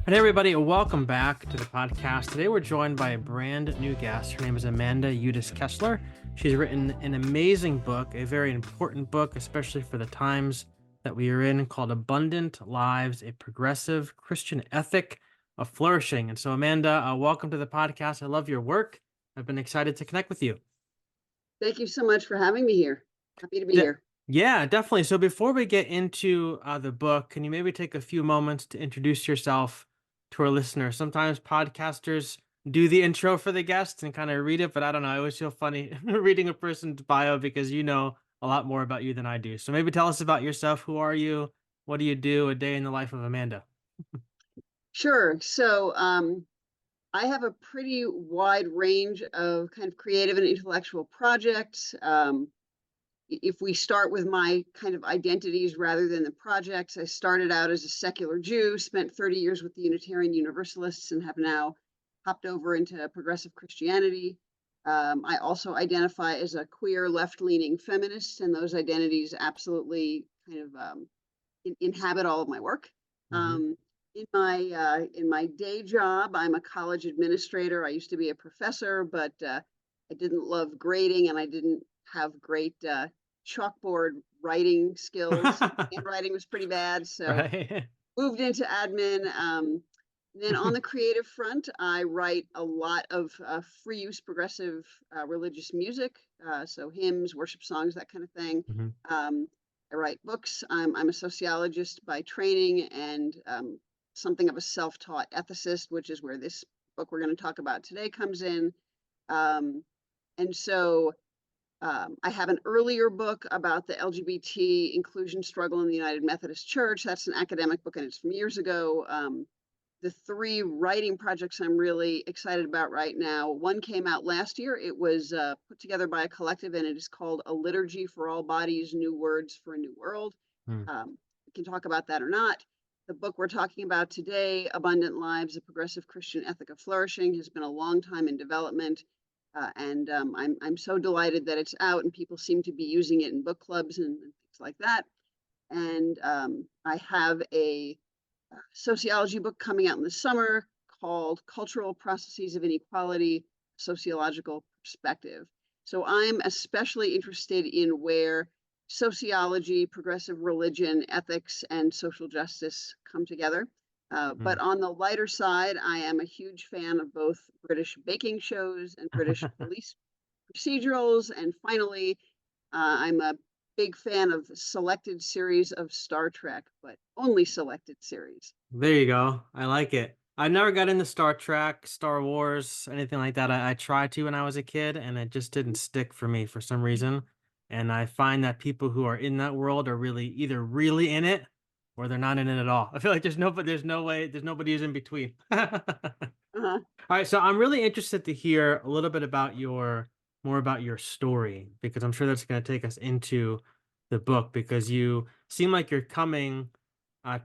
Hey everybody, welcome back to the podcast. Today we're joined by a brand new guest. Her name is Amanda Udis-Kessler. She's written an amazing book, a very important book, especially for the times that we are in, called Abundant Lives, a Progressive Christian Ethic of Flourishing. And so Amanda, welcome to the podcast. I love your work. I've been excited to connect with you. Thank you so much for having me here. Happy to be here. Yeah, definitely. So before we get into the book, can you maybe take a few moments to introduce yourself to our listeners? Sometimes podcasters do the intro for the guests and kind of read it, but I don't know. I always feel funny reading a person's bio because you know a lot more about you than I do. So maybe tell us about yourself. Who are you? What do you do? A day in the life of Amanda. Sure. So I have a pretty wide range of kind of creative and intellectual projects. If we start with my kind of identities rather than the projects, I started out as a secular Jew, spent 30 years with the Unitarian Universalists, and have now hopped over into progressive Christianity. I also identify as a queer left-leaning feminist, and those identities absolutely kind of inhabit all of my work. Mm-hmm. In my day job, I'm a college administrator. I used to be a professor, but I didn't love grading, and I didn't have great chalkboard writing skills. Handwriting was pretty bad, so Right. moved into admin. Then on the creative front, I write a lot of free use progressive religious music, so hymns, worship songs, that kind of thing. Mhm. Um, I write books. I'm a sociologist by training and something of a self-taught ethicist, which is where this book we're going to talk about today comes in. Um, and so I have an earlier book about the LGBT inclusion struggle in the United Methodist Church. That's an academic book and it's from years ago. The three writing projects I'm really excited about right now. One came out last year. It was put together by a collective, and it is called A Liturgy for All Bodies, New Words for a New World. Mm. We can talk about that or not. The book we're talking about today, Abundant Lives, A Progressive Christian Ethic of Flourishing, has been a long time in development. And I'm so delighted that it's out and people seem to be using it in book clubs and things like that. And I have a sociology book coming out in the summer called Cultural Processes of Inequality, Sociological Perspective. So I'm especially interested in where sociology, progressive religion, ethics, and social justice come together. But Mm. on the lighter side, I am a huge fan of both British baking shows and British police procedurals. And finally, I'm a big fan of selected series of Star Trek, but only selected series. There you go. I like it. I never got into Star Trek, Star Wars, anything like that. I tried to when I was a kid, and it just didn't stick for me for some reason. And I find that people who are in that world are really either really in it or they're not in it at all. I feel like there's no way, there's nobody who's in between. Uh-huh. All right, so I'm really interested to hear a little bit about more about your story because I'm sure that's going to take us into the book because you seem like you're coming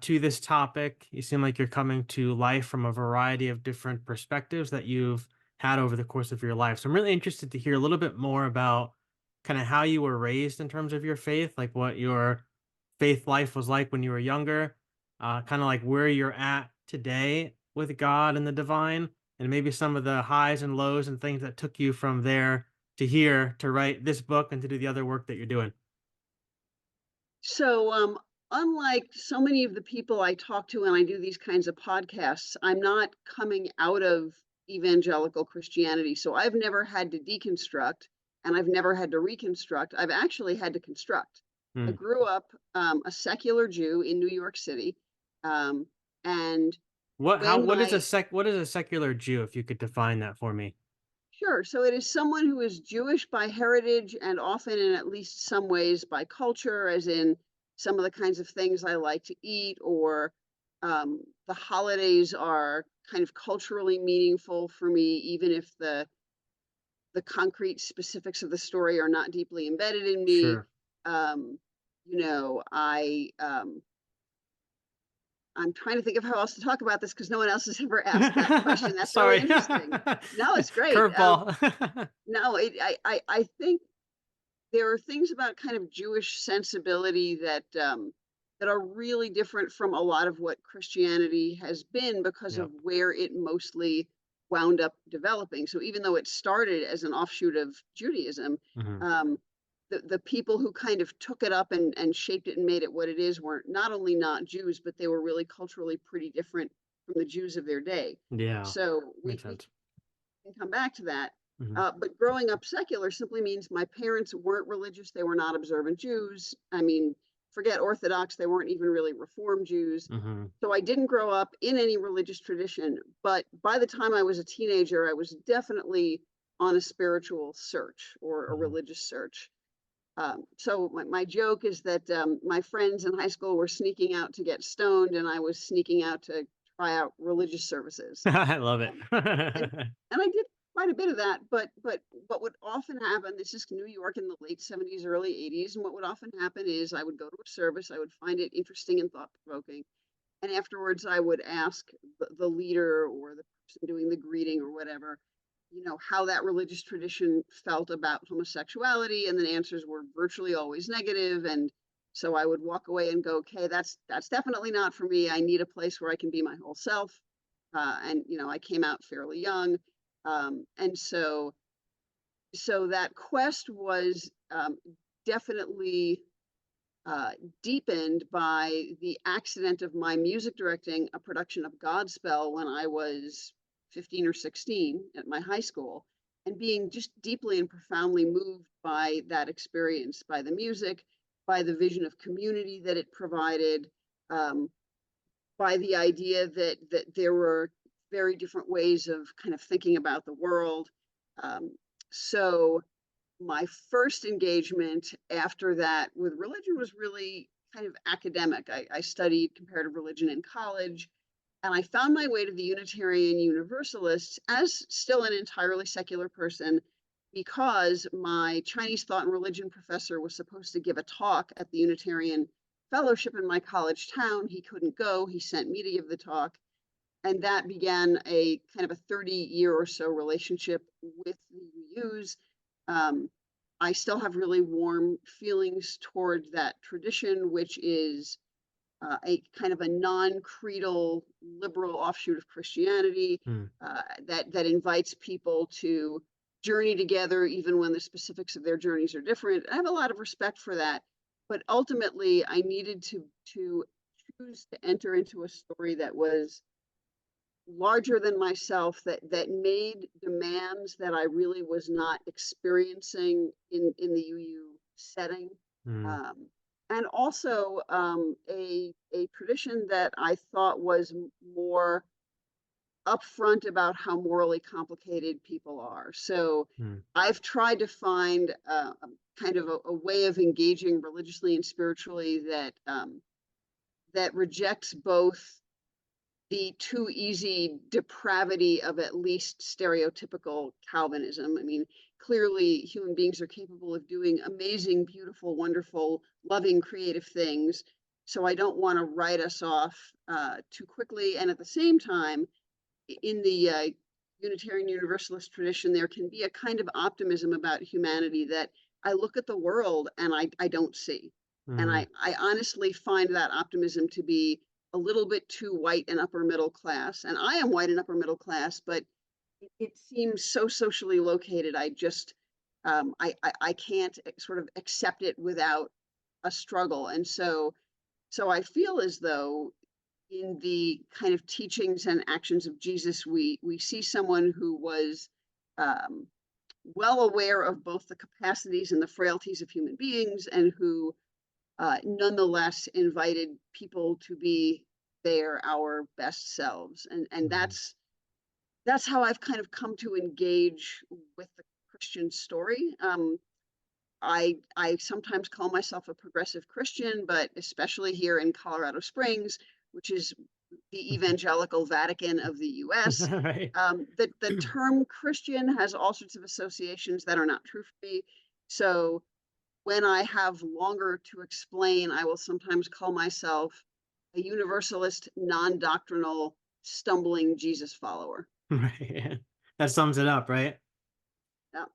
to this topic. You seem like you're coming to life from a variety of different perspectives that you've had over the course of your life. So I'm really interested to hear a little bit more about kind of how you were raised in terms of your faith, like what your faith life was like when you were younger, kind of like where you're at today with God and the divine, and maybe some of the highs and lows and things that took you from there to here to write this book and to do the other work that you're doing. So, unlike so many of the people I talk to when I do these kinds of podcasts, I'm not coming out of evangelical Christianity. So I've never had to deconstruct and I've never had to reconstruct. I've actually had to construct. I Hmm. grew up a secular Jew in New York City. Um, and when my What is a secular Jew, if you could define that for me? Sure. So it is someone who is Jewish by heritage and often in at least some ways by culture, as in some of the kinds of things I like to eat, or the holidays are kind of culturally meaningful for me, even if the concrete specifics of the story are not deeply embedded in me. Sure. Um, you know, I'm trying to think of how else to talk about this because no one else has ever asked that question. That's really Sorry. interesting. No, it's great. Curveball. No, I think there are things about kind of Jewish sensibility that that are really different from a lot of what Christianity has been because of Yep. where it mostly wound up developing. So even though it started as an offshoot of Judaism, Hmm. um, the people who kind of took it up and shaped it and made it what it is were not only not Jews, but they were really culturally pretty different from the Jews of their day. Yeah. So Makes we sense. can come back to that. Hmm. But growing up secular simply means my parents weren't religious. They were not observant Jews. I mean, forget Orthodox, they weren't even really Reform Jews. Hmm. So I didn't grow up in any religious tradition. But by the time I was a teenager, I was definitely on a spiritual search or a Hmm. religious search. So my joke is that my friends in high school were sneaking out to get stoned, and I was sneaking out to try out religious services. I love it. Um, and and I did quite a bit of that, but what would often happen, this is New York in the late 70s, early 80s, and what would often happen is I would go to a service, I would find it interesting and thought-provoking, and afterwards I would ask the leader or the person doing the greeting or whatever, how that religious tradition felt about homosexuality, and the answers were virtually always negative, and so I would walk away and go, okay, that's definitely not for me. I need a place where I can be my whole self. And I came out fairly young, and so that quest was definitely uh, deepened by the accident of my music directing a production of Godspell when I was 15 or 16 at my high school, and being just deeply and profoundly moved by that experience, by the music, by the vision of community that it provided, um, by the idea that there were very different ways of kind of thinking about the world. So my first engagement after that with religion was really kind of academic. I studied comparative religion in college, and I found my way to the Unitarian Universalists as still an entirely secular person because my Chinese thought and religion professor was supposed to give a talk at the Unitarian Fellowship in my college town. He couldn't go, he sent me to give the talk. And that began a kind of a 30-year or so relationship with the UUs. Um, I still have really warm feelings toward that tradition, which is a kind of a non-creedal liberal offshoot of Christianity Hmm. that invites people to journey together, even when the specifics of their journeys are different. I have a lot of respect for that, but ultimately, I needed to choose to enter into a story that was larger than myself, that made demands that I really was not experiencing in the UU setting, Hmm. um, and also a tradition that I thought was more upfront about how morally complicated people are. So Hmm. I've tried to find kind of a way of engaging religiously and spiritually that rejects both the too easy depravity of at least stereotypical Calvinism. I mean, clearly human beings are capable of doing amazing, beautiful, wonderful, loving, creative things. So I don't want to write us off too quickly. And at the same time, in the Unitarian Universalist tradition, there can be a kind of optimism about humanity that I look at the world and I don't see. And Hmm. I honestly find that optimism to be a little bit too white and upper middle class. And I am white and upper middle class, but it seems so socially located. I can't sort of accept it without a struggle. And so I feel as though in the kind of teachings and actions of Jesus, we see someone who was um, well aware of both the capacities and the frailties of human beings, and who nonetheless invited people to be our best selves, and Hmm. that's how I've kind of come to engage with the Christian story. I sometimes call myself a progressive Christian, but especially here in Colorado Springs, which is the evangelical Vatican of the US, Right. the term Christian has all sorts of associations that are not true for me. So when I have longer to explain, I will sometimes call myself a universalist, non-doctrinal, stumbling Jesus follower. Right. That sums it up, right? Yeah.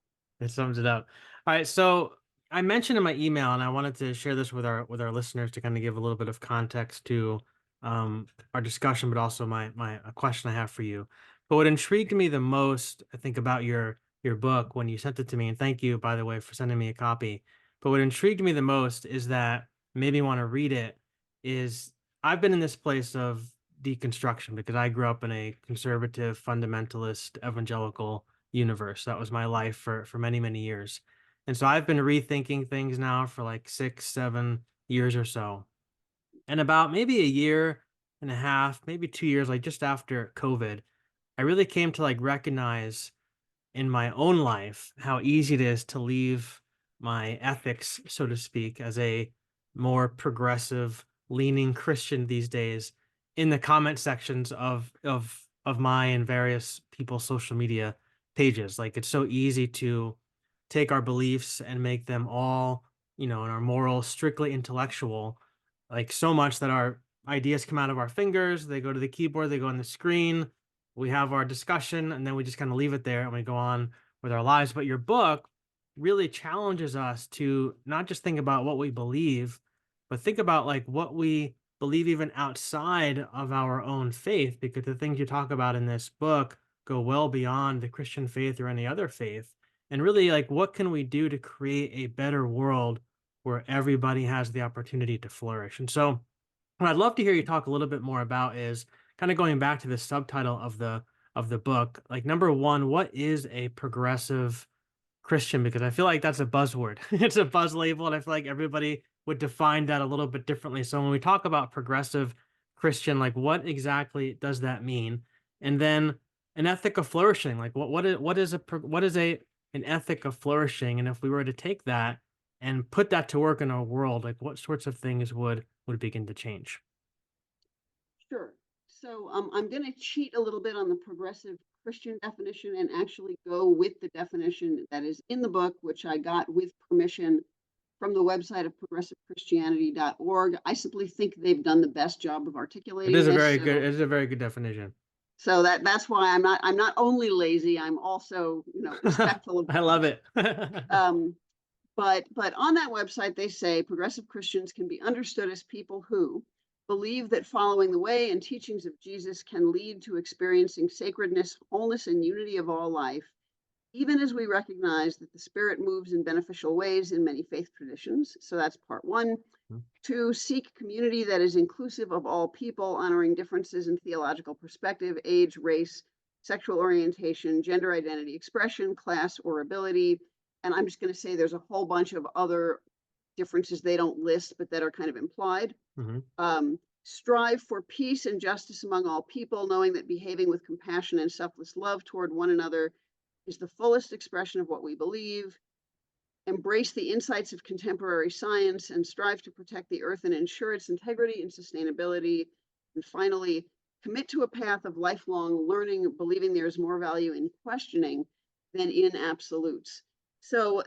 It sums it up. All right. So I mentioned in my email, and I wanted to share this with our listeners to kind of give a little bit of context to our discussion, but also my a question I have for you. But what intrigued me the most, I think, about your book when you sent it to me, and thank you, by the way, for sending me a copy. But what intrigued me the most is that made me want to read it is I've been in this place of deconstruction because I grew up in a conservative, fundamentalist, evangelical universe. That was my life for many, many years. And so I've been rethinking things now for like 6, 7 years or so. And about maybe a year and a half, maybe 2 years, like just after COVID, I really came to like recognize in my own life how easy it is to leave my ethics, so to speak, as a more progressive leaning Christian these days in the comment sections of my and various people's social media pages. Like it's so easy to take our beliefs and make them all, and our morals strictly intellectual, like so much that our ideas come out of our fingers, they go to the keyboard, they go on the screen, we have our discussion, and then we just kind of leave it there and we go on with our lives. But your book really challenges us to not just think about what we believe, but think about like what we believe even outside of our own faith, because the things you talk about in this book go well beyond the Christian faith or any other faith. And really, like, what can we do to create a better world where everybody has the opportunity to flourish? And so, what I'd love to hear you talk a little bit more about is kind of going back to the subtitle of the book. Like number one, what is a progressive Christian? Because I feel like that's a buzzword. It's a buzz label, and I feel like everybody would define that a little bit differently. So when we talk about progressive Christian, like what exactly does that mean? And then an ethic of flourishing, like what is a an ethic of flourishing? And if we were to take that and put that to work in our world, like what sorts of things would begin to change? Sure. So I'm going to cheat a little bit on the progressive Christian definition and actually go with the definition that is in the book, which I got with permission from the website of progressivechristianity.org. I simply think they've done the best job of It articulating is a this. very good So it is a very good definition. that's why I'm not only lazy, I'm also, respectful of I love others. it. Um, but on that website, they say progressive Christians can be understood as people who believe that following the way and teachings of Jesus can lead to experiencing sacredness, wholeness, and unity of all life, even as we recognize that the Spirit moves in beneficial ways in many faith traditions. So that's part one. To seek community that is inclusive of all people, honoring differences in theological perspective, age, race, sexual orientation, gender identity, expression, class, or ability. And I'm just going to say there's a whole bunch of other differences they don't list, but that are kind of implied. Mhm. Strive for peace and justice among all people, knowing that behaving with compassion and selfless love toward one another is the fullest expression of what we believe. Embrace the insights of contemporary science and strive to protect the earth and ensure its integrity and sustainability. And finally, commit to a path of lifelong learning, believing there is more value in questioning than in absolutes. So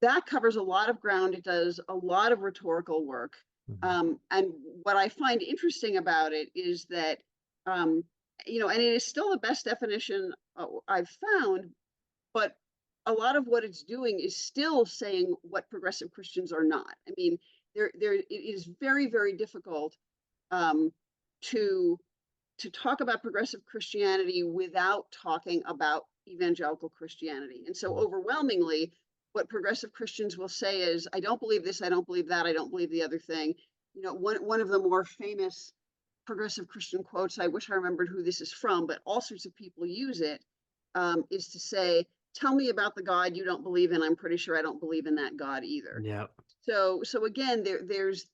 that covers a lot of ground. It does a lot of rhetorical work. Mhm. And what I find interesting about it is that, and it is still the best definition I've found, but a lot of what it's doing is still saying what progressive Christians are not. I mean, it is very, very difficult um, to talk about progressive Christianity without talking about evangelical Christianity. And so, overwhelmingly, what progressive Christians will say is, "I don't believe this. I don't believe that. I don't believe the other thing." One of the more famous progressive Christian quotes, I wish I remembered who this is from, but all sorts of people use it, is to say, tell me about the God you don't believe in. I'm pretty sure I don't believe in that God either. Yeah. So again, there is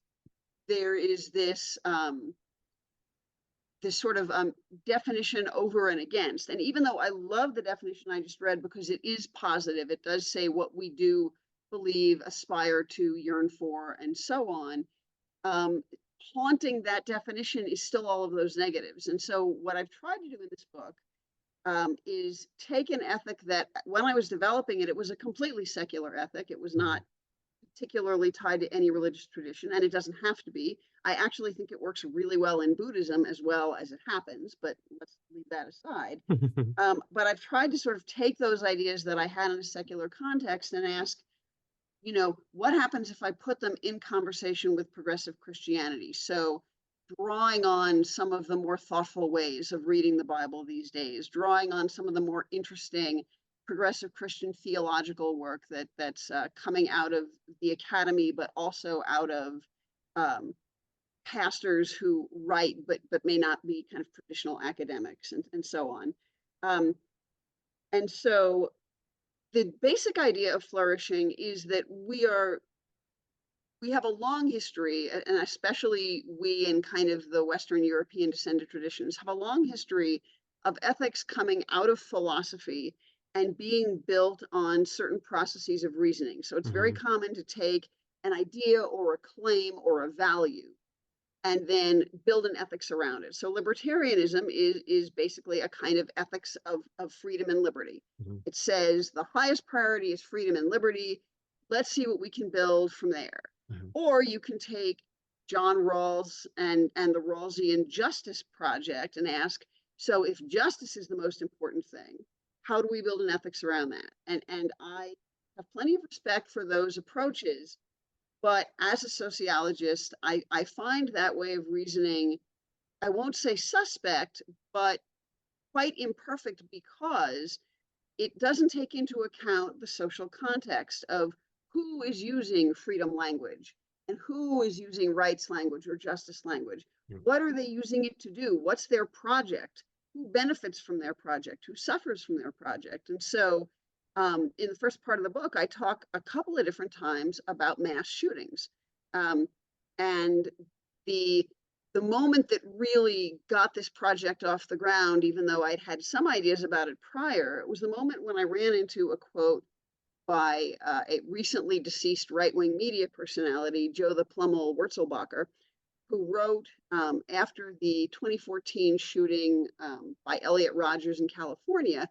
this sort of definition over and against. And even though I love the definition I just read because it is positive, it does say what we do believe, aspire to, yearn for, and so on. Um, Haunting that definition is still all of those negatives. And so what I've tried to do in this book is take an ethic that when I was developing it, it was a completely secular ethic. It was not Mhm. particularly tied to any religious tradition, and it doesn't have to be. I actually think it works really well in Buddhism as well as it happens, but let's leave that aside. But I've tried to sort of take those ideas that I had in a secular context and ask, what happens if I put them in conversation with progressive Christianity? So, drawing on some of the more thoughtful ways of reading the Bible these days, drawing on some of the more interesting progressive Christian theological work that's coming out of the academy, but also out of um, pastors who write but may not be kind of traditional academics and so on. Um, and so the basic idea of flourishing is that we have a long history, and especially we in kind of the Western European descended traditions have a long history of ethics coming out of philosophy and being built on certain processes of reasoning. So it's very Hmm. common to take an idea or a claim or a value and then build an ethics around it. So libertarianism is basically a kind of ethics of freedom and liberty. Hmm. It says the highest priority is freedom and liberty. Let's see what we can build from there. Hmm. Or you can take John Rawls and the Rawlsian Justice Project and ask, so if justice is the most important thing, how do we build an ethics around that? And I have plenty of respect for those approaches, but as a sociologist, I find that way of reasoning, I won't say suspect, but quite imperfect because it doesn't take into account the social context of who is using freedom language and who is using rights language or justice language. What are they using it to do? What's their project? Who benefits from their project? Who suffers from their project? And so, in the first part of the book, I talk a couple of different times about mass shootings, um, and the the moment that really got this project off the ground, even though I'd had some ideas about it prior, it was the moment when I ran into a quote by a recently deceased right-wing media personality, Joe the Plummel Wurzelbacher, who wrote after the 2014 shooting by Elliot Rogers in California.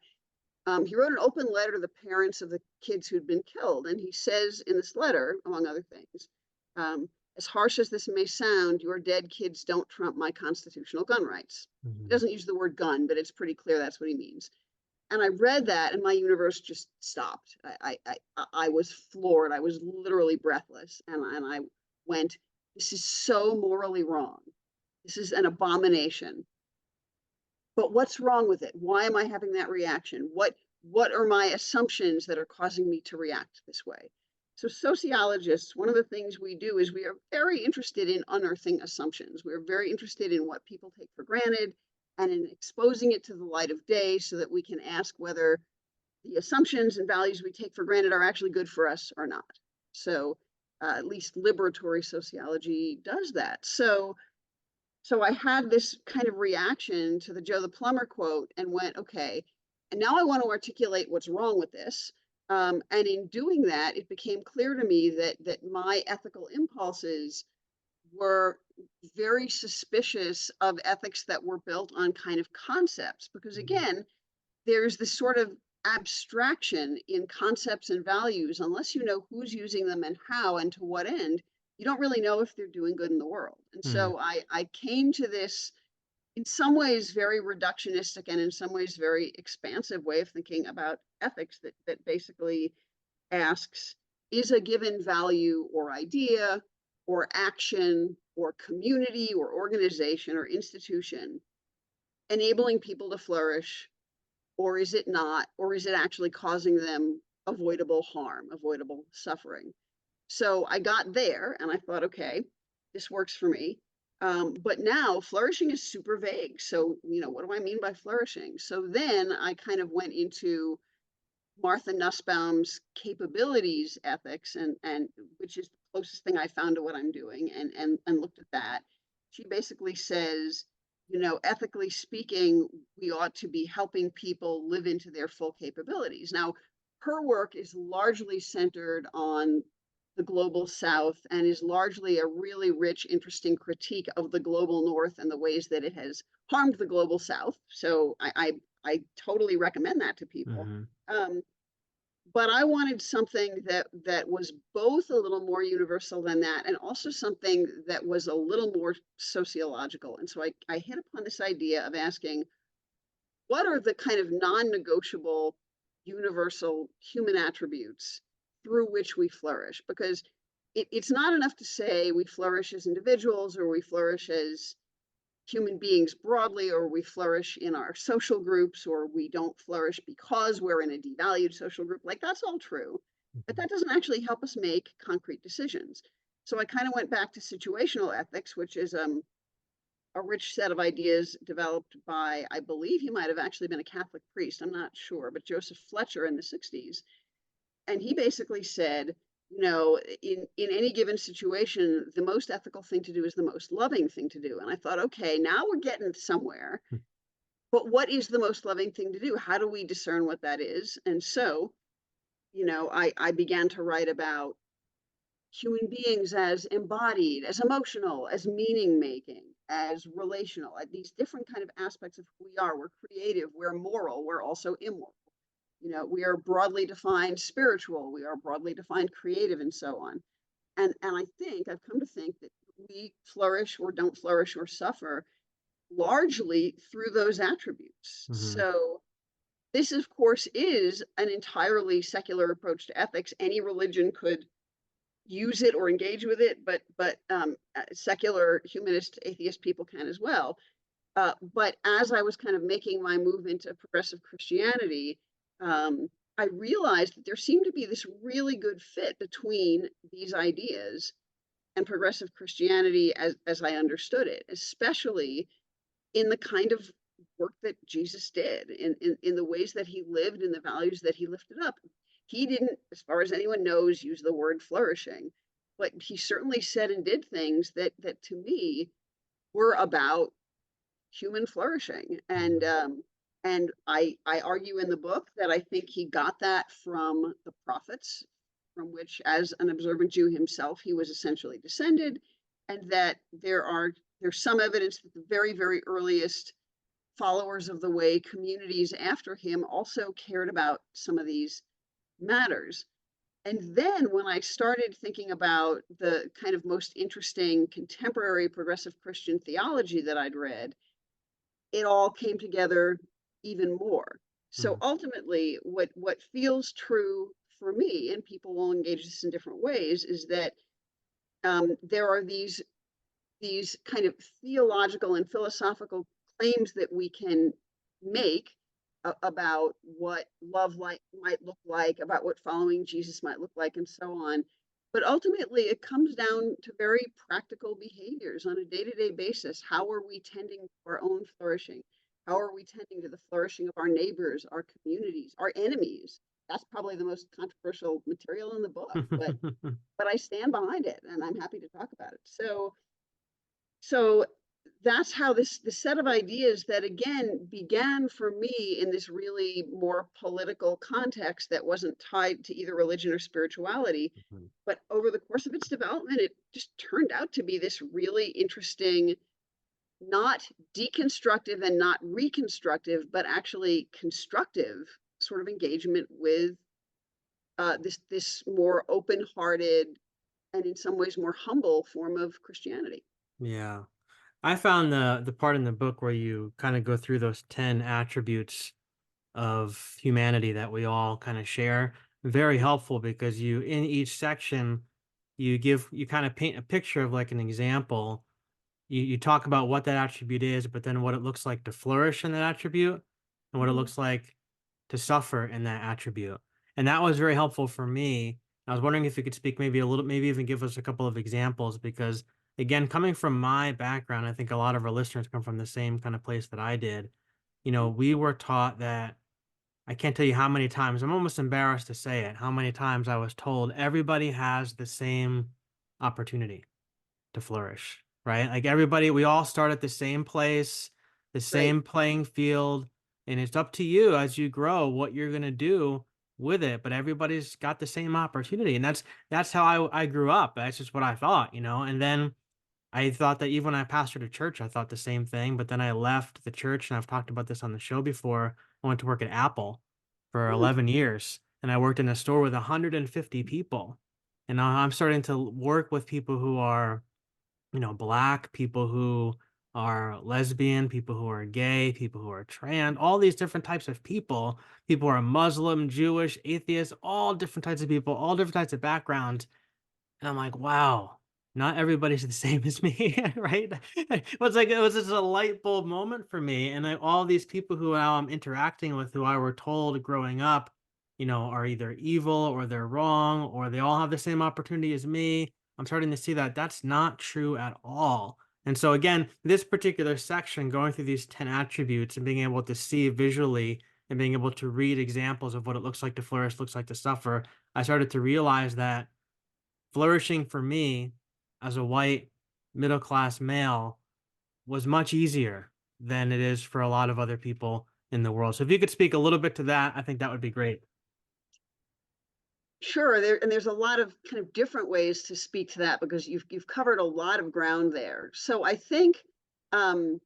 He wrote an open letter to the parents of the kids who'd been killed. And he says in this letter, among other things, um, as harsh as this may sound, your dead kids don't trump my constitutional gun rights. He Hmm. doesn't use the word gun, but it's pretty clear that's what he means. And I read that, and my universe just stopped. I was floored. I was literally breathless, and I went, "This is so morally wrong. This is an abomination. But what's wrong with it? Why am I having that reaction? What are my assumptions that are causing me to react this way?" So sociologists, one of the things we do is we are very interested in unearthing assumptions. We're very interested in what people take for granted and in exposing it to the light of day so that we can ask whether the assumptions and values we take for granted are actually good for us or not. So at least liberatory sociology does that. So I had this kind of reaction to the Joe the Plumber quote and went, okay, and now I want to articulate what's wrong with this. And in doing that, it became clear to me that my ethical impulses were very suspicious of ethics that were built on kind of concepts, because again, there's this sort of abstraction in concepts and values. Unless you know who's using them and how and to what end, you don't really know if they're doing good in the world. And Hmm. so I came to this in some ways very reductionistic and in some ways very expansive way of thinking about ethics that basically asks, is a given value or idea or action or community or organization or institution enabling people to flourish, or is it not? Or is it actually causing them avoidable harm, avoidable suffering? So I got there and I thought, okay, this works for me. But now flourishing is super vague. So, what do I mean by flourishing? So then I kind of went into Martha Nussbaum's capabilities ethics, and which is the closest thing I found to what I'm doing, and looked at that. She basically says, ethically speaking, we ought to be helping people live into their full capabilities. Now, her work is largely centered on the global south and is largely a really rich, interesting critique of the global north and the ways that it has harmed the global south. So I totally recommend that to people. Hmm. Um, but I wanted something that was both a little more universal than that, and also something that was a little more sociological. And so I hit upon this idea of asking, what are the kind of non-negotiable, universal human attributes through which we flourish, because it's not enough to say we flourish as individuals or we flourish as human beings broadly, or we flourish in our social groups, or we don't flourish because we're in a devalued social group. Like, that's all true, but Mhm. that doesn't actually help us make concrete decisions. So I kind of went back to situational ethics, which is a rich set of ideas developed by, I believe he might have actually been a Catholic priest, I'm not sure, but Joseph Fletcher in the 60s. And he basically said, in any given situation, the most ethical thing to do is the most loving thing to do. And I thought, okay, now we're getting somewhere. But what is the most loving thing to do? How do we discern what that is? And so, I began to write about human beings as embodied, as emotional, as meaning making, as relational, these different kind of aspects of who we are. We're creative, we're moral, we're also immoral. We are broadly defined spiritual, we are broadly defined creative, and so on. And I think I've come to think that we flourish or don't flourish or suffer largely through those attributes. Mhm. So this, of course, is an entirely secular approach to ethics. Any religion could use it or engage with it, but secular humanist atheist people can as well. But as I was kind of making my move into progressive Christianity, I realized that there seemed to be this really good fit between these ideas and progressive Christianity as I understood it, especially in the kind of work that Jesus did, in the ways that he lived, in the values that he lifted up. He didn't, as far as anyone knows, use the word flourishing, but he certainly said and did things that to me were about human flourishing. And Mhm. I argue in the book that I think he got that from the prophets, from which, as an observant Jew himself, he was essentially descended, and that there's some evidence that the very, very earliest followers of the way, communities after him, also cared about some of these matters. And then when I started thinking about the kind of most interesting contemporary progressive Christian theology that I'd read, it all came together even more. So Mhm. ultimately, what feels true for me, and people will engage this in different ways, is that there are these kind of theological and philosophical claims that we can make about what love might look like, about what following Jesus might look like, and so on. But ultimately, it comes down to very practical behaviors on a day to day basis. How are we tending to our own flourishing? How are we tending to the flourishing of our neighbors, our communities, our enemies? That's probably the most controversial material in the book, but I stand behind it, and I'm happy to talk about it. So that's how the set of ideas that again began for me in this really more political context that wasn't tied to either religion or spirituality, Mhm. but over the course of its development, it just turned out to be this really interesting, not deconstructive and not reconstructive, but actually constructive sort of engagement with this more open-hearted and in some ways more humble form of Christianity. Yeah. I found the part in the book where you kind of go through those 10 attributes of humanity that we all kind of share very helpful, because you, in each section, you kind of paint a picture of like an example. You talk about what that attribute is, but then what it looks like to flourish in that attribute, and what it Mhm. looks like to suffer in that attribute. And that was very helpful for me. I was wondering if you could speak maybe a little, maybe even give us a couple of examples, because again, coming from my background, I think a lot of our listeners come from the same kind of place that I did. We were taught that, I can't tell you how many times, I'm almost embarrassed to say it, how many times I was told everybody has the same opportunity to flourish, right? Like everybody, we all start at the same place, the Right. same playing field, and it's up to you as you grow what you're going to do with it. But everybody's got the same opportunity, and that's how I grew up. That's just what I thought. And then I thought that even when I pastored a church, I thought the same thing. But then I left the church, and I've talked about this on the show before. I went to work at Apple for Mm, 11 years, and I worked in a store with 150 people. And now I'm starting to work with people who are, black people who are lesbian, people who are gay, people who are trans, all these different types of people. People who are Muslim, Jewish, atheists, all different types of people, all different types of backgrounds. And I'm like, wow, not everybody's the same as me, right? It was just a light bulb moment for me. And all these people who now I'm interacting with, who I were told growing up, are either evil or they're wrong or they all have the same opportunity as me. I'm starting to see that that's not true at all. And so again, this particular section, going through these 10 attributes and being able to see visually and being able to read examples of what it looks like to flourish, looks like to suffer, I started to realize that flourishing for me as a white middle class male was much easier than it is for a lot of other people in the world. So if you could speak a little bit to that, I think that would be great. Sure, there's a lot of kind of different ways to speak to that because you've covered a lot of ground there. So I think um,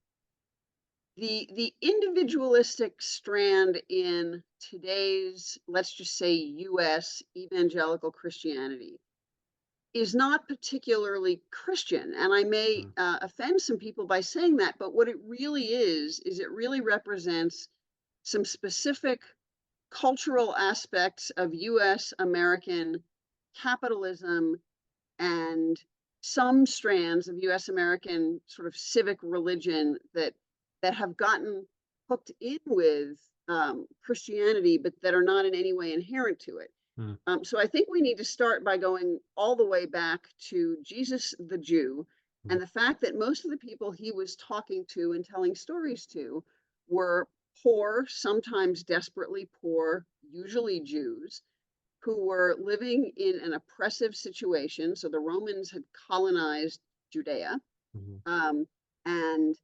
the individualistic strand in today's, let's just say, U.S. evangelical Christianity is not particularly Christian, and I may Mm, offend some people by saying that, but what it really is it really represents some specific cultural aspects of US American capitalism and some strands of US American sort of civic religion that have gotten hooked in with Christianity, but that are not in any way inherent to it. mm, So I think we need to start by going all the way back to Jesus the Jew mm, and the fact that most of the people he was talking to and telling stories to were poor, sometimes desperately poor, usually Jews, who were living in an oppressive situation. So the Romans had colonized Judea, mhm, um, and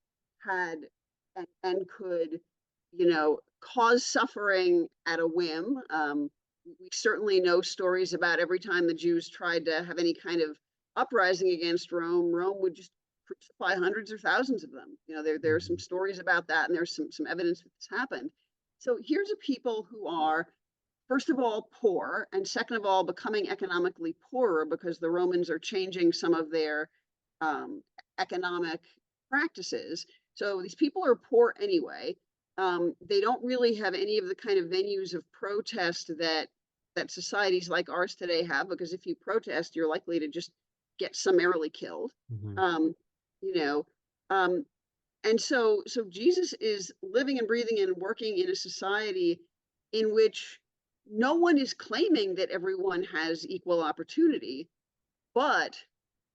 had and could, cause suffering at a whim. We certainly know stories about every time the Jews tried to have any kind of uprising against Rome, Rome would just crucify hundreds or thousands of them. There are some mhm, stories about that, and there's some evidence that this happened. So here's a people who are, first of all, poor, and second of all, becoming economically poorer because the Romans are changing some of their um, economic practices. So these people are poor anyway. They don't really have any of the kind of venues of protest that societies like ours today have, because if you protest, you're likely to just get summarily killed. mhm, Um, you know, um, and so Jesus is living and breathing and working in a society in which no one is claiming that everyone has equal opportunity, but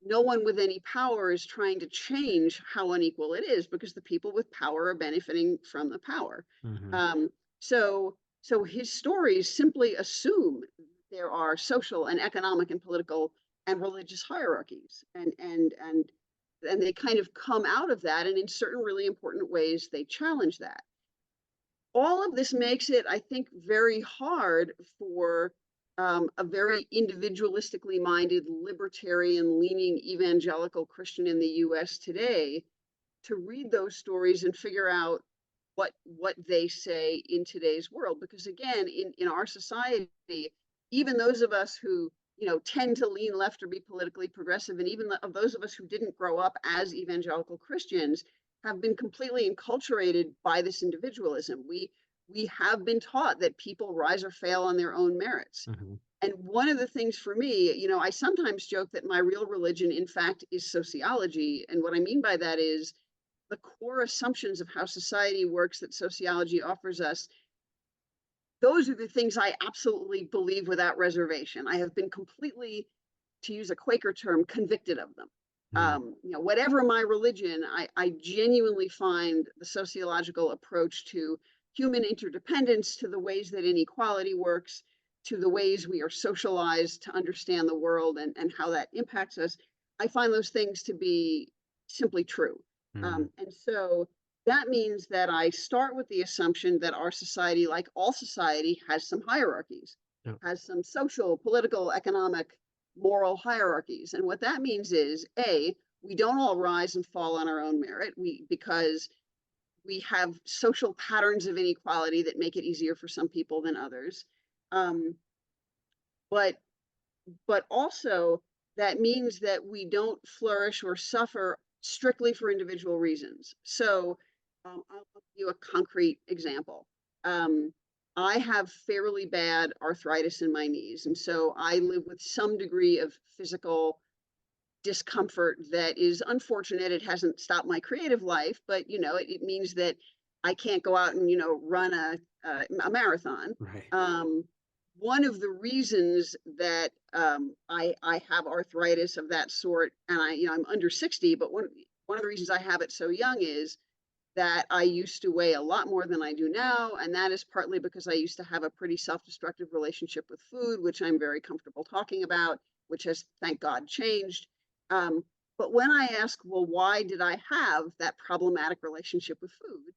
no one with any power is trying to change how unequal it is because the people with power are benefiting from the power. mhm, Um, so his stories simply assume there are social and economic and political and religious hierarchies, and they kind of come out of that, and in certain really important ways they challenge that. All of this makes it, I think, very hard for a very individualistically minded, libertarian leaning evangelical Christian in the US today to read those stories and figure out what they say in today's world. Because again, in our society, even those of us who tend to lean left or be politically progressive, and even of those of us who didn't grow up as evangelical Christians, have been completely enculturated by this individualism. We have been taught that people rise or fail on their own merits. mhm, And one of the things for me, I sometimes joke that my real religion, in fact, is sociology. And what I mean by that is the core assumptions of how society works that sociology offers us. Those are the things I absolutely believe without reservation. I have been completely, to use a Quaker term, convicted of them. mhm, Whatever my religion, I genuinely find the sociological approach to human interdependence, to the ways that inequality works, to the ways we are socialized to understand the world and how that impacts us. I find those things to be simply true. mhm, And so that means that I start with the assumption that our society, like all society, has some hierarchies, yep, has some social, political, economic, moral hierarchies. And what that means is, A, we don't all rise and fall on our own merit. Because we have social patterns of inequality that make it easier for some people than others. Um, but but also that means that we don't flourish or suffer strictly for individual reasons. So I'll give you a concrete example. Um, I have fairly bad arthritis in my knees, and so I live with some degree of physical discomfort that is unfortunate. It hasn't stopped my creative life, but it means that I can't go out and run a marathon. Right. Um, One of the reasons that I have arthritis of that sort, and I'm under 60, but one of the reasons I have it so young is that I used to weigh a lot more than I do now, and that is partly because I used to have a pretty self-destructive relationship with food, which I'm very comfortable talking about, which has, thank God, changed. Um, but when I ask, well, why did I have that problematic relationship with food?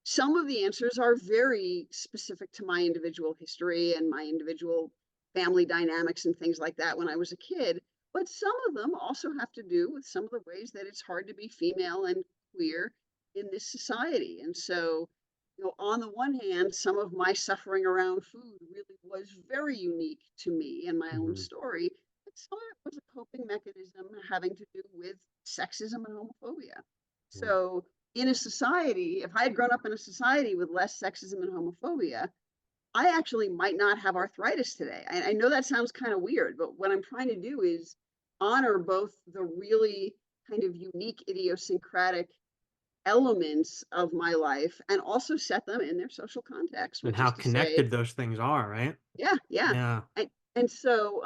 Some of the answers are very specific to my individual history and my individual family dynamics and things like that when I was a kid. But some of them also have to do with some of the ways that it's hard to be female and queer in this society. And so, on the one hand, some of my suffering around food really was very unique to me and my own Hmm. story. But some of it was a coping mechanism having to do with sexism and homophobia. Yeah. So, in a society, if I had grown up in a society with less sexism and homophobia, I actually might not have arthritis today. I know that sounds kind of weird, but what I'm trying to do is honor both the really kind of unique idiosyncratic elements of my life and also set them in their social context, And which how is to say, connected those things are, right? yeah, yeah. Yeah. And so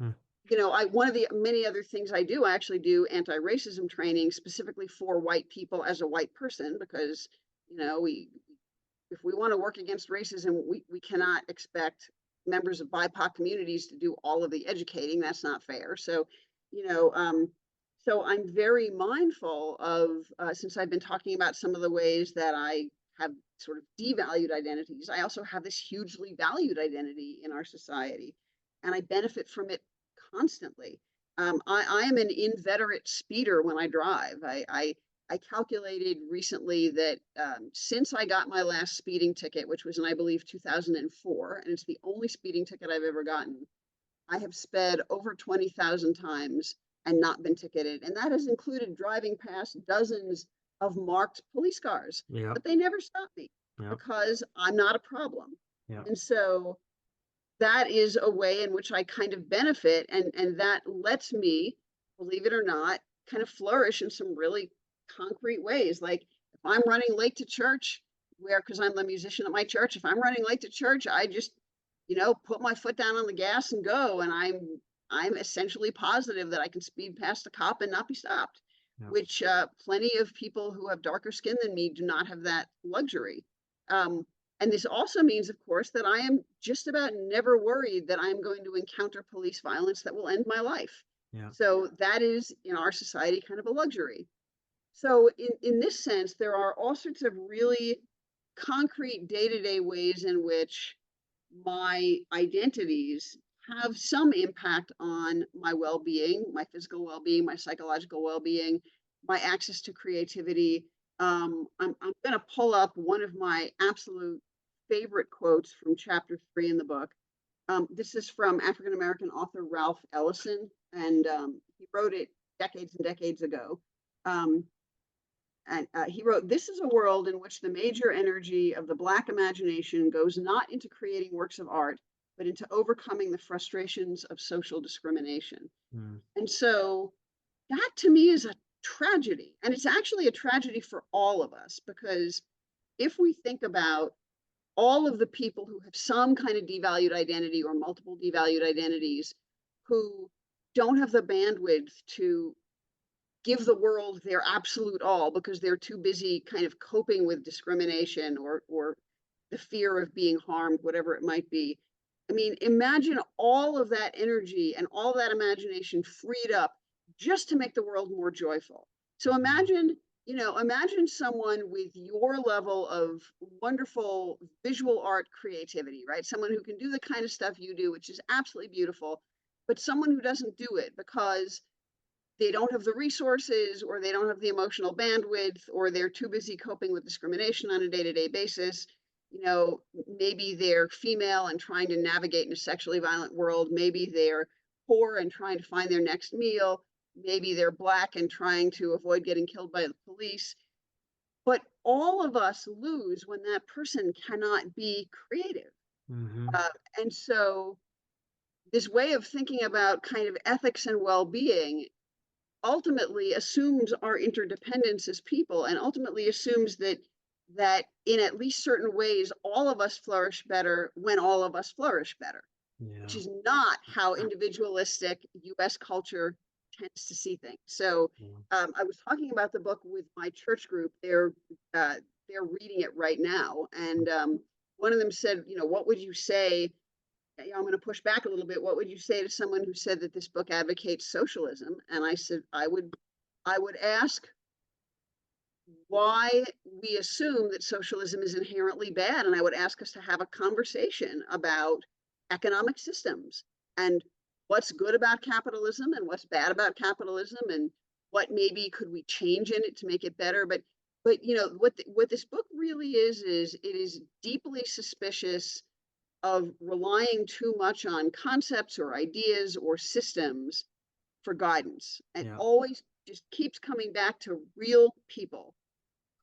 Mm. I one of the many other things I do, I actually do anti-racism training specifically for white people as a white person, because we if we want to work against racism, we cannot expect members of BIPOC communities to do all of the educating. That's not fair. So, you know, um, so I'm very mindful of, since I've been talking about some of the ways that I have sort of devalued identities, I also have this hugely valued identity in our society, and I benefit from it constantly. I am an inveterate speeder when I drive. I calculated recently that since I got my last speeding ticket, which was in, I believe, 2004, and it's the only speeding ticket I've ever gotten, I have sped over 20,000 times and not been ticketed. And that has included driving past dozens of marked police cars, Yep. but they never stop me Yep. because I'm not a problem. Yep. And so that is a way in which I kind of benefit, and that lets me, believe it or not, kind of flourish in some really concrete ways. Like if I'm running late to church, where because I'm the musician at my church, if I'm running late to church, I just, put my foot down on the gas and go, and I'm essentially positive that I can speed past a cop and not be stopped, Yep. which plenty of people who have darker skin than me do not have that luxury. Um, and this also means, of course, that I am just about never worried that I'm going to encounter police violence that will end my life. Yep. So that is, in our society, kind of a luxury. So in this sense, there are all sorts of really concrete day-to-day ways in which my identities have some impact on my well-being, my physical well-being, my psychological well-being, my access to creativity. I'm going to pull up one of my absolute favorite quotes from chapter 3 in the book. This is from African American author Ralph Ellison, and he wrote it decades and decades ago. Um, and he wrote, "This is a world in which the major energy of the Black imagination goes not into creating works of art, but into overcoming the frustrations of social discrimination." Mm. And so that to me is a tragedy. And it's actually a tragedy for all of us, because if we think about all of the people who have some kind of devalued identity or multiple devalued identities who don't have the bandwidth to give the world their absolute all because they're too busy kind of coping with discrimination or the fear of being harmed, whatever it might be. I mean, imagine all of that energy and all that imagination freed up just to make the world more joyful. So Mhm. imagine someone with your level of wonderful visual art creativity, right? Someone who can do the kind of stuff you do, which is absolutely beautiful, but someone who doesn't do it because they don't have the resources or they don't have the emotional bandwidth or they're too busy coping with discrimination on a day-to-day basis. Maybe they're female and trying to navigate in a sexually violent world. Maybe they're poor and trying to find their next meal. maybe they're Black and trying to avoid getting killed by the police. But all of us lose when that person cannot be creative. Mhm. Uh, and so this way of thinking about kind of ethics and well-being ultimately assumes our interdependence as people, and ultimately assumes that in at least certain ways all of us flourish better when all of us flourish better, which Yeah. is not how individualistic US culture tends to see things. So Yeah. I was talking about the book with my church group. They're reading it right now, and one of them said, you know, what would you say? I'm going to push back a little bit. What would you say to someone who said that this book advocates socialism? And I said I would ask why we assume that socialism is inherently bad, and I would ask us to have a conversation about economic systems and what's good about capitalism and what's bad about capitalism, and what maybe could we change in it to make it better. But you know what this book really is it is deeply suspicious of relying too much on concepts or ideas or systems for guidance, and Yeah. always just keeps coming back to real people.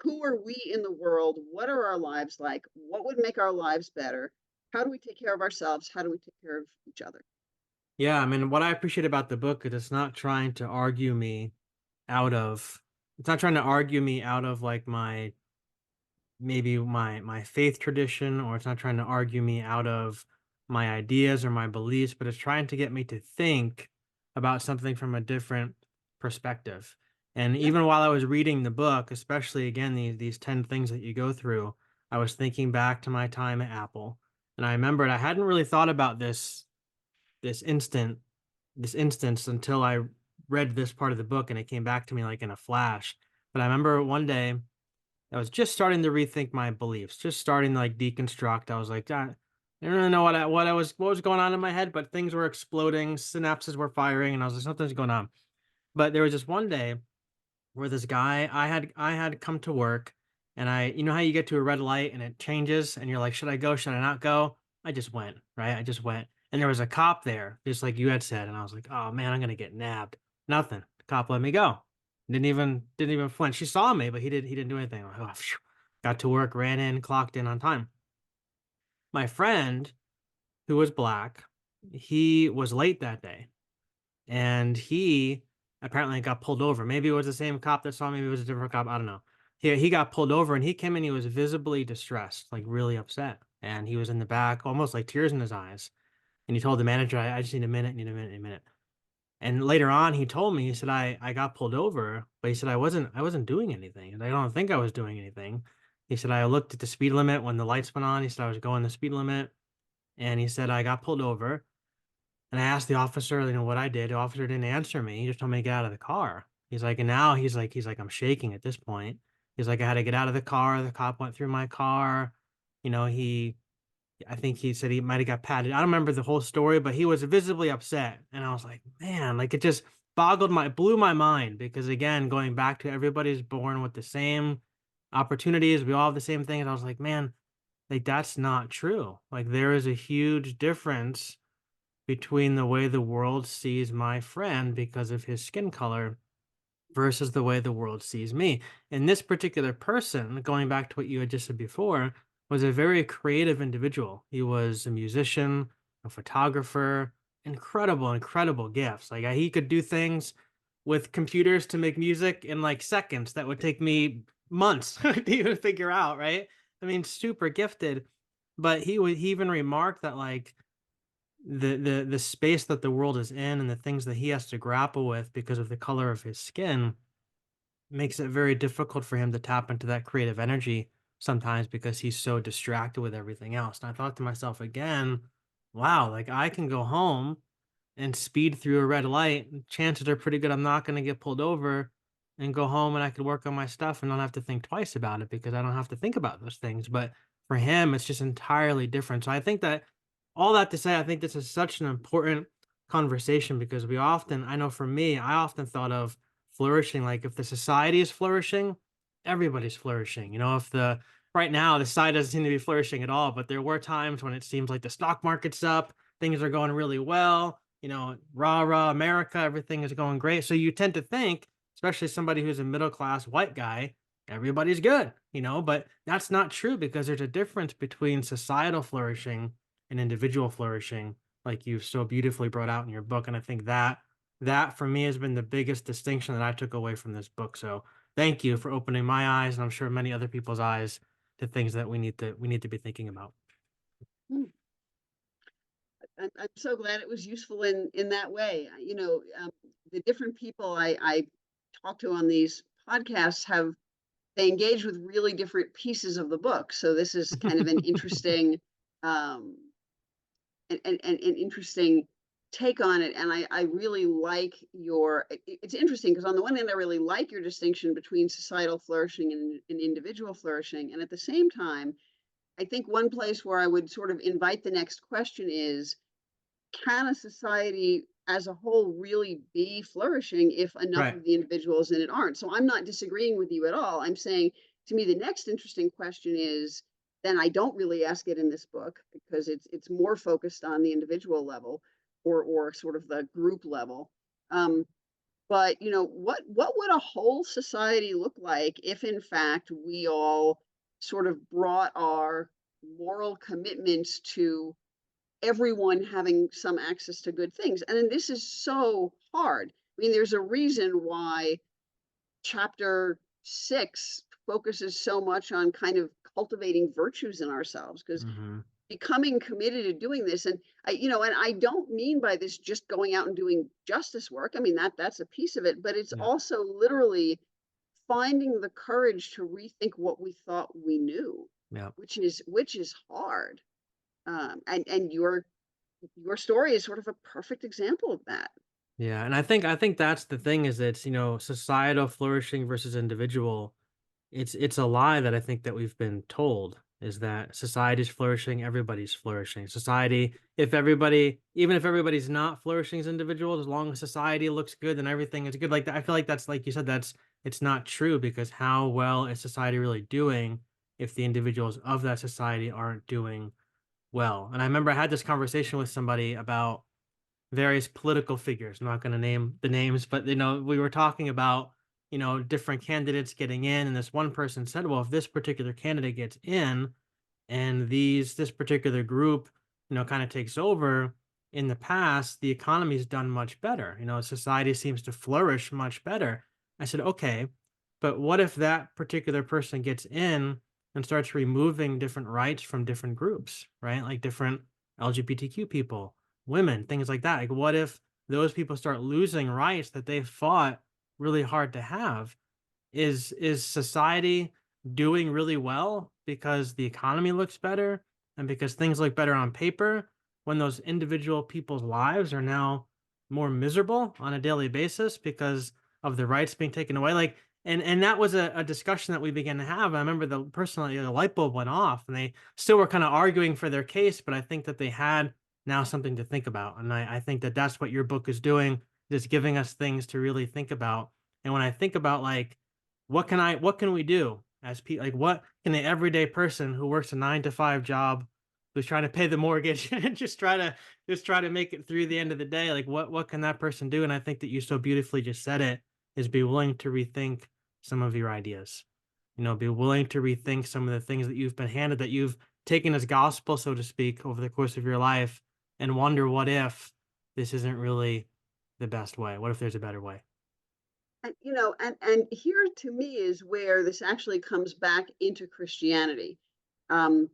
Who are we in the world? What are our lives like? What would make our lives better? How do we take care of ourselves? How do we take care of each other? Yeah, I mean, what I appreciate about the book is it's not trying to argue me out of it's not trying to argue me out of like my maybe my faith tradition, or it's not trying to argue me out of my ideas or my beliefs, but it's trying to get me to think about something from a different perspective. And Yeah. even while I was reading the book, especially again these 10 things that you go through, I was thinking back to my time at Apple. And I remembered I hadn't really thought about this instant this instance until I read this part of the book, and it came back to me like in a flash. But I remember one day I was just starting to rethink my beliefs, just starting to like deconstruct. I was like, "Ah, I don't really know what was going on in my head, but things were exploding, synapses were firing, and I was like, something's going on." But there was just one day where this guy I had come to work, and you know how you get to a red light and it changes and you're like, should I go? Should I not go? I just went, right? I just went. And there was a cop there, just like you had said. And I was like, oh man, I'm gonna get nabbed. Nothing. The cop let me go. Didn't even flinch. He saw me, but he didn't do anything. I'm like, oh, phew. Got to work, ran in, clocked in on time. My friend, who was black, he was late that day, and he apparently got pulled over. Maybe it was the same cop that saw me, maybe it was a different cop, I don't know. He got pulled over, and he came in, he was visibly distressed, like really upset. And he was in the back, almost like tears in his eyes. And he told the manager, I just need a minute, need a minute, need a minute. And later on, he told me, he said, I got pulled over, but he said, I wasn't doing anything. And I don't think I was doing anything. He said, I looked at the speed limit when the lights went on. He said, I was going the speed limit. And he said, I got pulled over. And I asked the officer, what I did. The officer didn't answer me. He just told me to get out of the car. He's like, and now he's like, I'm shaking at this point. He's like, I had to get out of the car. The cop went through my car. I think he said he might have got patted. I don't remember the whole story, but he was visibly upset. And I was like, man, like it just blew my mind because again, going back to everybody's born with the same opportunities. We all have the same thing. And I was like, man, like that's not true. Like there is a huge difference between the way the world sees my friend because of his skin color versus the way the world sees me. And this particular person, going back to what you had just said before, was a very creative individual. He was a musician, a photographer, incredible, incredible gifts. Like he could do things with computers to make music in like seconds that would take me months to even figure out, right? I mean, super gifted. But he even remarked that like the space that the world is in and the things that he has to grapple with because of the color of his skin makes it very difficult for him to tap into that creative energy sometimes because he's so distracted with everything else. And I thought to myself again, wow, like I can go home and speed through a red light, and chances are pretty good I'm not going to get pulled over, and go home and I could work on my stuff and not have to think twice about it because I don't have to think about those things. But for him, it's just entirely different. So I think that all that to say, I think this is such an important conversation because I know for me, I often thought of flourishing like if the society is flourishing, everybody's flourishing. If right now the society doesn't seem to be flourishing at all, but there were times when it seems like the stock market's up, things are going really well, rah rah America, everything is going great. So you tend to think, especially somebody who's a middle class white guy, everybody's good, but that's not true because there's a difference between societal flourishing and individual flourishing, like you so beautifully brought out in your book. And I think that for me has been the biggest distinction that I took away from this book. So thank you for opening my eyes, and I'm sure many other people's eyes, to things that we need to be thinking about. Mm. I'm so glad it was useful in that way. The different people I talk to on these podcasts have they engage with really different pieces of the book. So this is kind of an interesting um, an interesting take on it. And I really like it's interesting because on the one hand, I really like your distinction between societal flourishing and individual flourishing. And at the same time, I think one place where I would sort of invite the next question is, can a society as a whole really be flourishing if enough Right. of the individuals in it aren't? So I'm not disagreeing with you at all. I'm saying to me the next interesting question is, then I don't really ask it in this book because it's more focused on the individual level or sort of the group level. Um, but what would a whole society look like if in fact we all sort of brought our moral commitments to everyone having some access to good things. And then this is so hard. I mean, there's a reason why chapter 6 focuses so much on kind of cultivating virtues in ourselves because Hmm. becoming committed to doing this and I don't mean by this just going out and doing justice work. I mean that's a piece of it, but it's Yeah. also literally finding the courage to rethink what we thought we knew, Yeah. which is hard. And your story is sort of a perfect example of that. Yeah. And I think that's the thing, is it's, societal flourishing versus individual. It's a lie that I think that we've been told, is that society's flourishing, everybody's flourishing. Society, if everybody, even if everybody's not flourishing as individuals, as long as society looks good, then everything is good. Like that, I feel like that's, like you said, it's not true, because how well is society really doing if the individuals of that society aren't doing well? And I remember I had this conversation with somebody about various political figures. I'm not going to name the names, but we were talking about, different candidates getting in, and this one person said, "Well, if this particular candidate gets in, and this particular group, kind of takes over, in the past, the economy's done much better. Society seems to flourish much better." I said, "Okay, but what if that particular person gets in and starts removing different rights from different groups, right? Like different LGBTQ people, women, things like that. Like, what if those people start losing rights that they fought really hard to have? Is society doing really well because the economy looks better and because things look better on paper, when those individual people's lives are now more miserable on a daily basis because of the rights being taken away?" Like, and that was a discussion that we began to have. I remember the person, like, the light bulb went off, and they still were kind of arguing for their case, but I think that they had now something to think about. And I think that that's what your book is doing, just giving us things to really think about. And when I think about, like, what can we do as people, like, what can the everyday person who works a 9 to 5 job, who's trying to pay the mortgage and just try to make it through the end of the day, like, what can that person do? And I think that you so beautifully just said it, is be willing to rethink some of your ideas. Be willing to rethink some of the things that you've been handed, that you've taken as gospel, so to speak, over the course of your life, and wonder, what if this isn't really the best way? What if there's a better way? And here to me is where this actually comes back into Christianity. Um,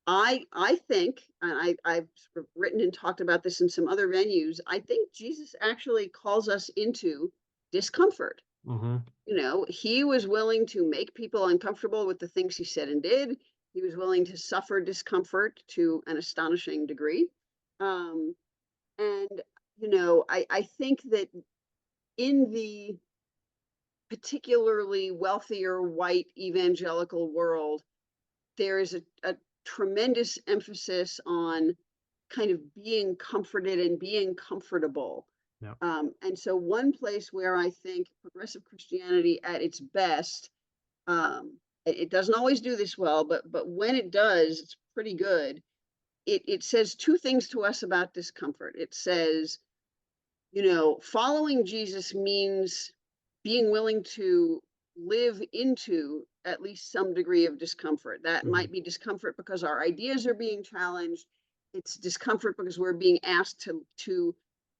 I think, and I've sort of written and talked about this in some other venues. I think Jesus actually calls us into discomfort. Hmm. He was willing to make people uncomfortable with the things he said and did. He was willing to suffer discomfort to an astonishing degree. Um, and I think that in the particularly wealthier white evangelical world, there is a tremendous emphasis on kind of being comforted and being comfortable. Yeah. And so, one place where I think progressive Christianity at its best, it doesn't always do this well, but when it does, it's pretty good. It says two things to us about discomfort. It says following Jesus means being willing to live into at least some degree of discomfort. That Mhm. might be discomfort because our ideas are being challenged. It's discomfort because we're being asked to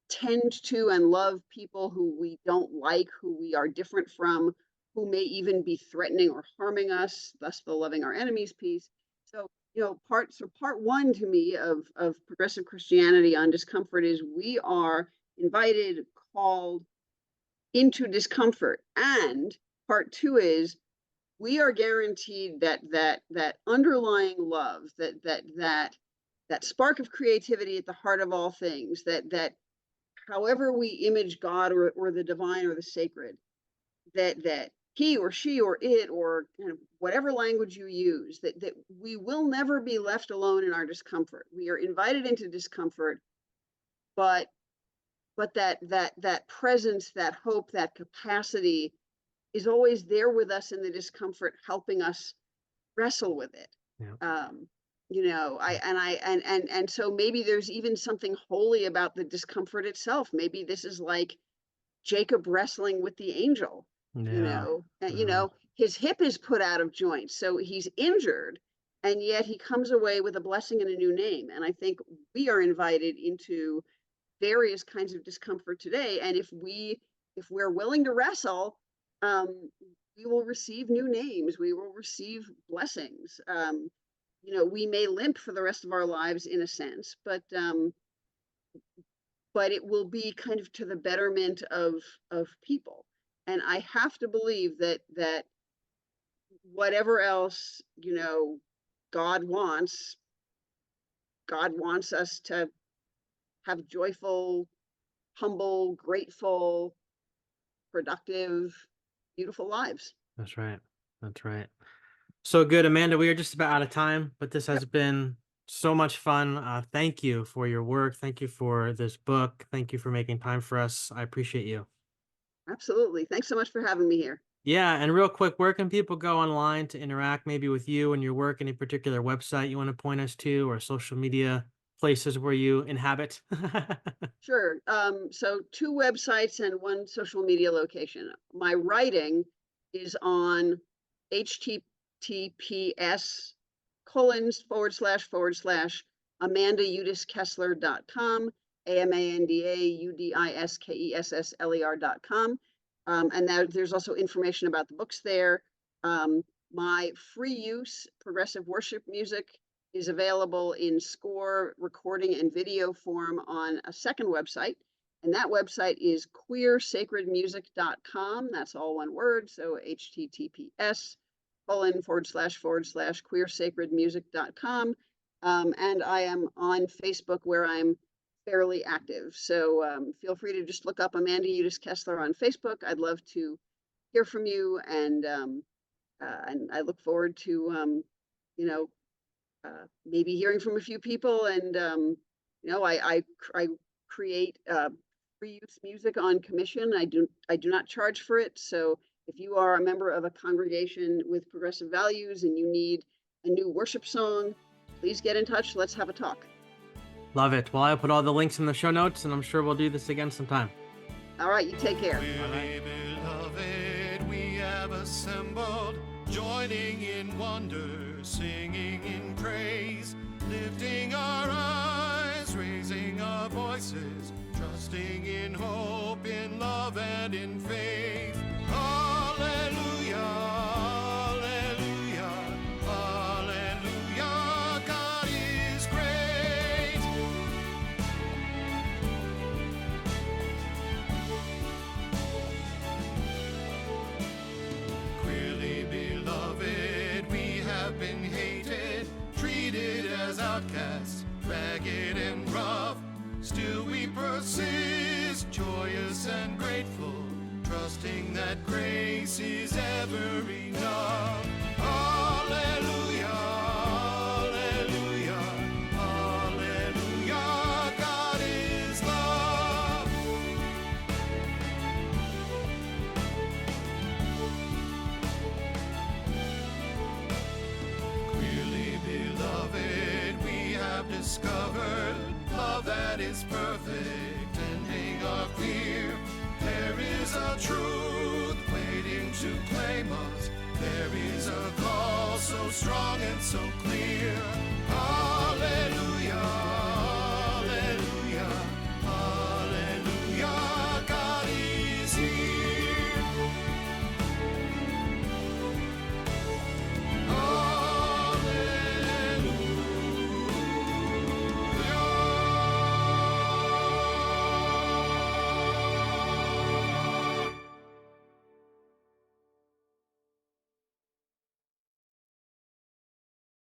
tend to and love people who we don't like, who we are different from, who may even be threatening or harming us, thus the loving our enemies piece. So, part one to me of progressive Christianity on discomfort is we are invited, called into discomfort. And part two is we are guaranteed that underlying love, that spark of creativity at the heart of all things, that however we image God or the divine or the sacred, that he or she or it or kind of whatever language you use, that we will never be left alone in our discomfort. We are invited into discomfort, but that presence, that hope, that capacity is always there with us in the discomfort, helping us wrestle with it. Yeah. Um, and so maybe there's even something holy about the discomfort itself. Maybe this is like Jacob wrestling with the angel. Yeah. Yeah. His hip is put out of joint, so he's injured, and yet he comes away with a blessing and a new name. And I think we are invited into various kinds of discomfort today. And if we're willing to wrestle, we will receive new names. We will receive blessings. We may limp for the rest of our lives in a sense, but it will be kind of to the betterment of people. And I have to believe that whatever else God wants, God wants us to have joyful, humble, grateful, productive, beautiful lives. That's right. That's right. So good, Amanda. We are just about out of time, but this Yep, has been so much fun. Thank you for your work. Thank you for this book. Thank you for making time for us. I appreciate you. absolutely. Thanks so much for having me here. Yeah, and real quick, where can people go online to interact maybe with you and your work? Any particular website you want to point us to, or social media places where you inhabit? Sure. So two websites and one social media location. My writing is on https:// amandaudis-kessler.com, AMANDAUDISKESSLER.com. And there's also information about the books there. My free use progressive worship music is available in score, recording, and video form on a second website. And that website is queersacredmusic.com. That's all one word. So https queersacredmusic.com. And I am on Facebook where I'm fairly active. So feel free to just look up Amanda Udis-Kessler on Facebook. I'd love to hear from you. And I look forward to, maybe hearing from a few people. And I create free use music on commission. I do not charge for it. So if you are a member of a congregation with progressive values and you need a new worship song, please get in touch. Let's have a talk. Love it. Well, I'll put all the links in the show notes, and I'm sure we'll do this again sometime. All right, you take care. Dearly beloved, we have assembled, joining in wonder, singing in praise, lifting our eyes, raising our voices, trusting in hope, in love, and in faith. Hallelujah, hallelujah, hallelujah, God is great. Queerly beloved, we have been hated, treated as outcasts, ragged and rough. Still we persist, joyous and grateful, trusting that grace is ever enough. Hallelujah, hallelujah, hallelujah, God is love. Queerly beloved, we have discovered love that is perfect, ending our fear. the truth waiting to claim us. There is a call so strong and so clear.